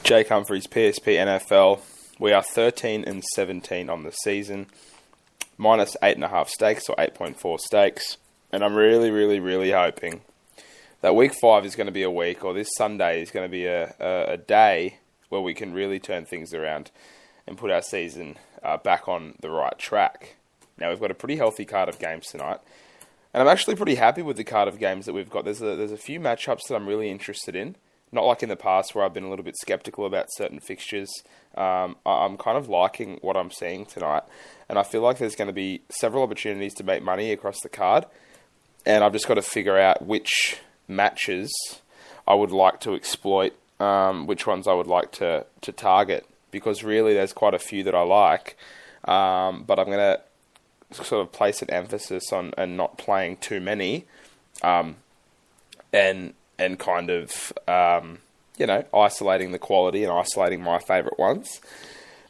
Jake Humphries, PSP NFL. We are 13 and 17 on the season, minus 8.5 stakes or 8.4 stakes. And I'm really, really, really hoping that week 5 is going to be a week, or this Sunday is going to be a day where we can really turn things around and put our season back on the right track. Now, we've got a pretty healthy card of games tonight, and I'm actually pretty happy with the card of games that we've got. There's a few matchups that I'm really interested in. Not like in the past where I've been a little bit skeptical about certain fixtures. I'm kind of liking what I'm seeing tonight, and I feel like there's going to be several opportunities to make money across the card, and I've just got to figure out which matches I would like to exploit, which ones I would like to target, because really there's quite a few that I like, but I'm going to sort of place an emphasis on and not playing too many, and kind of, isolating the quality and isolating my favourite ones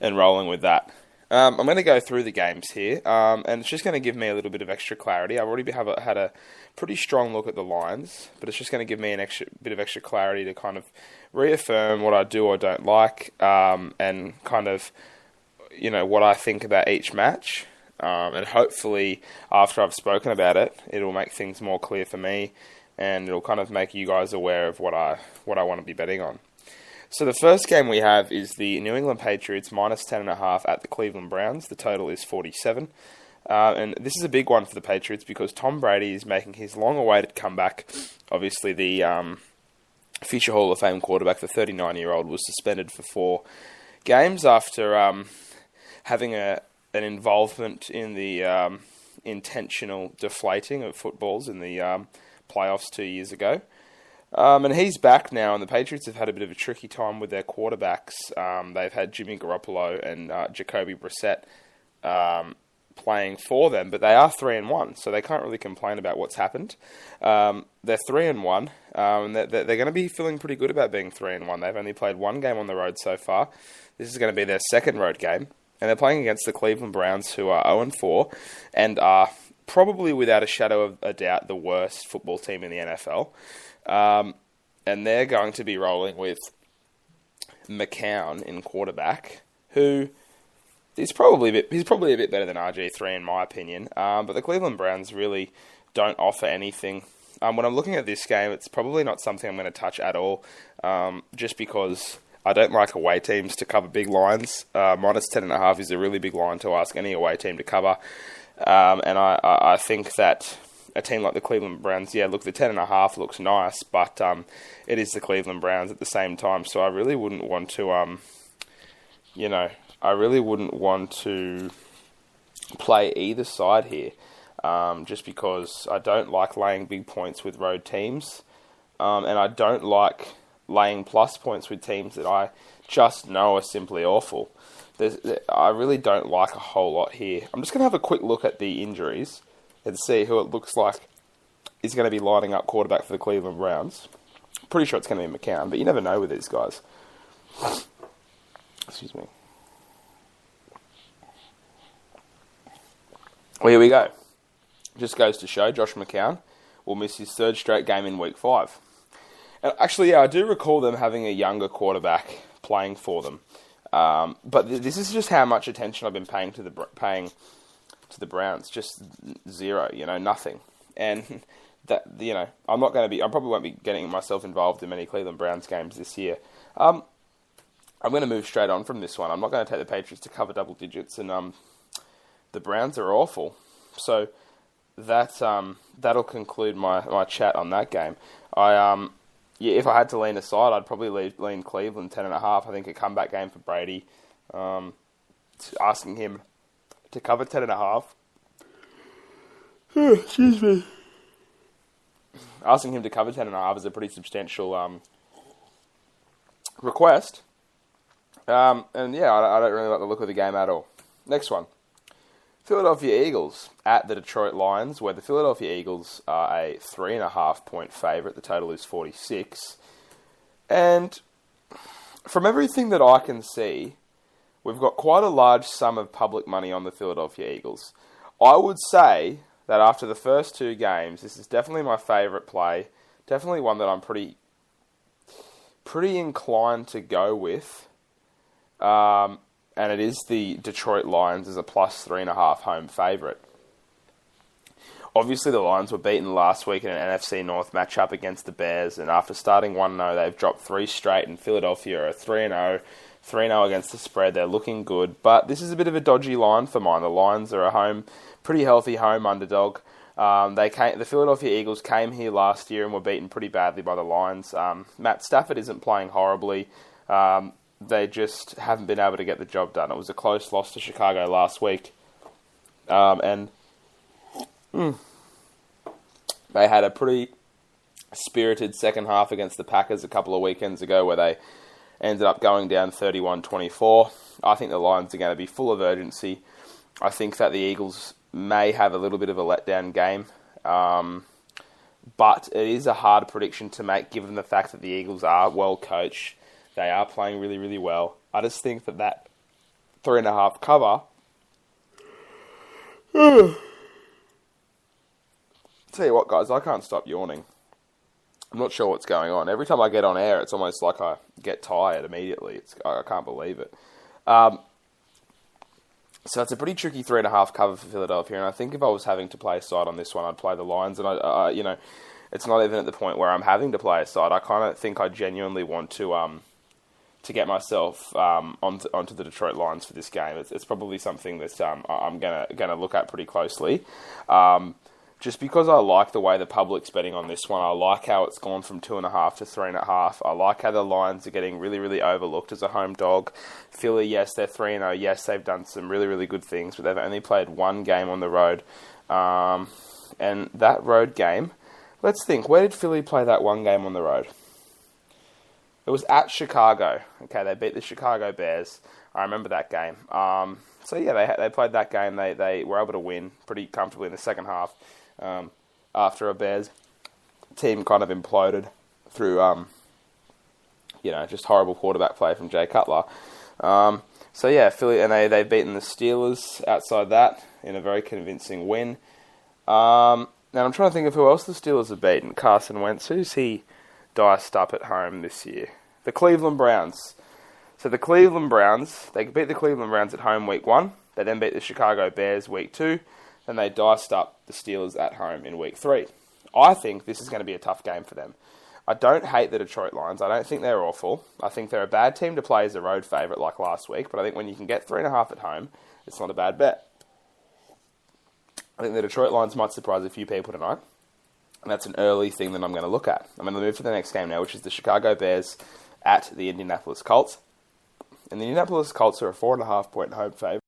and rolling with that. I'm going to go through the games here, and it's just going to give me a little bit of extra clarity. I've already had a pretty strong look at the lines, but it's just going to give me an extra bit of extra clarity to kind of reaffirm what I do or don't like, and kind of, what I think about each match. And hopefully, after I've spoken about it, it'll make things more clear for me, and it'll kind of make you guys aware of what I want to be betting on. So the first game we have is the New England Patriots minus 10.5 at the Cleveland Browns. The total is 47. And this is a big one for the Patriots because Tom Brady is making his long-awaited comeback. Obviously, the future Hall of Fame quarterback, the 39-year-old, was suspended for 4 games after having an involvement in the intentional deflating of footballs in the playoffs 2 years ago. And he's back now, and the Patriots have had a bit of a tricky time with their quarterbacks. They've had Jimmy Garoppolo and Jacoby Brissett playing for them, but they are 3-1, so they can't really complain about what's happened. They're 3-1, and they're going to be feeling pretty good about being 3-1. They've only played 1 game on the road so far. This is going to be their second road game, and they're playing against the Cleveland Browns, who are 0-4, and are probably without a shadow of a doubt the worst football team in the NFL. And they're going to be rolling with McCown in quarterback, who is probably a bit better than RG3 in my opinion. But the Cleveland Browns really don't offer anything. When I'm looking at this game, it's probably not something I'm going to touch at all, just because I don't like away teams to cover big lines. Minus 10.5 is a really big line to ask any away team to cover. And I think that a team like the Cleveland Browns, the 10.5 looks nice, but it is the Cleveland Browns at the same time. So I really wouldn't want to, play either side here, just because I don't like laying big points with road teams, and I don't like laying plus points with teams that I just know are simply awful. I really don't like a whole lot here. I'm just going to have a quick look at the injuries and see who it looks like is going to be lining up quarterback for the Cleveland Browns. Pretty sure it's going to be McCown, but you never know with these guys. Excuse me. Well, here we go. Just goes to show Josh McCown will miss his 3rd straight game in week 5. And actually, I do recall them having a younger quarterback playing for them. But this is just how much attention I've been paying to the Browns. Just zero, nothing. And that, I probably won't be getting myself involved in many Cleveland Browns games this year. I'm going to move straight on from this one. I'm not going to take the Patriots to cover double digits, and the Browns are awful. So that'll conclude my chat on that game. If I had to lean aside, I'd probably lean Cleveland 10.5. I think a comeback game for Brady. Asking him to cover 10.5. Excuse me. Asking him to cover 10.5 is a pretty substantial request. I don't really like the look of the game at all. Next one. Philadelphia Eagles at the Detroit Lions, where the Philadelphia Eagles are a 3.5 point favourite. The total is 46. And from everything that I can see, we've got quite a large sum of public money on the Philadelphia Eagles. I would say that after the first 2 games, this is definitely my favourite play. Definitely one that I'm pretty pretty inclined to go with, and it is the Detroit Lions as a plus 3.5 home favourite. Obviously, the Lions were beaten last week in an NFC North matchup against the Bears, and after starting 1-0, they've dropped 3 straight, and Philadelphia are 3-0, 3-0 against the spread. They're looking good, but this is a bit of a dodgy line for mine. The Lions are a pretty healthy home underdog. The Philadelphia Eagles came here last year and were beaten pretty badly by the Lions. Matt Stafford isn't playing horribly. They just haven't been able to get the job done. It was a close loss to Chicago last week, and they had a pretty spirited second half against the Packers a couple of weekends ago where they ended up going down 31-24. I think the Lions are going to be full of urgency. I think that the Eagles may have a little bit of a letdown game, but it is a hard prediction to make given the fact that the Eagles are well coached. They are playing really, really well. I just think that 3.5 cover... Tell you what, guys, I can't stop yawning. I'm not sure what's going on. Every time I get on air, it's almost like I get tired immediately. I can't believe it. So it's a pretty tricky 3.5 cover for Philadelphia, and I think if I was having to play a side on this one, I'd play the Lions. And it's not even at the point where I'm having to play a side. I kind of think I genuinely want to get myself onto the Detroit Lions for this game. It's probably something that I'm gonna look at pretty closely. Just because I like the way the public's betting on this one. I like how it's gone from 2.5 to 3.5. I like how the Lions are getting really, really overlooked as a home dog. Philly, yes, they're 3-0. Yes, they've done some really, really good things, but they've only played one game on the road. And that road game, let's think, where did Philly play that one game on the road? It was at Chicago. Okay, they beat the Chicago Bears. I remember that game. So yeah, they played that game. They were able to win pretty comfortably in the second half. After a Bears team kind of imploded through, just horrible quarterback play from Jay Cutler. So yeah, Philly, and they've beaten the Steelers outside that in a very convincing win. Now I'm trying to think of who else the Steelers have beaten. Carson Wentz, who's he diced up at home this year? The Cleveland Browns. So the Cleveland Browns, they beat the Cleveland Browns at home week 1. They then beat the Chicago Bears week 2. And they diced up the Steelers at home in week 3. I think this is going to be a tough game for them. I don't hate the Detroit Lions. I don't think they're awful. I think they're a bad team to play as a road favourite like last week, but I think when you can get 3.5 at home, it's not a bad bet. I think the Detroit Lions might surprise a few people tonight, and that's an early thing that I'm going to look at. I'm going to move to the next game now, which is the Chicago Bears at the Indianapolis Colts. And the Indianapolis Colts are a 4.5 point home favourite.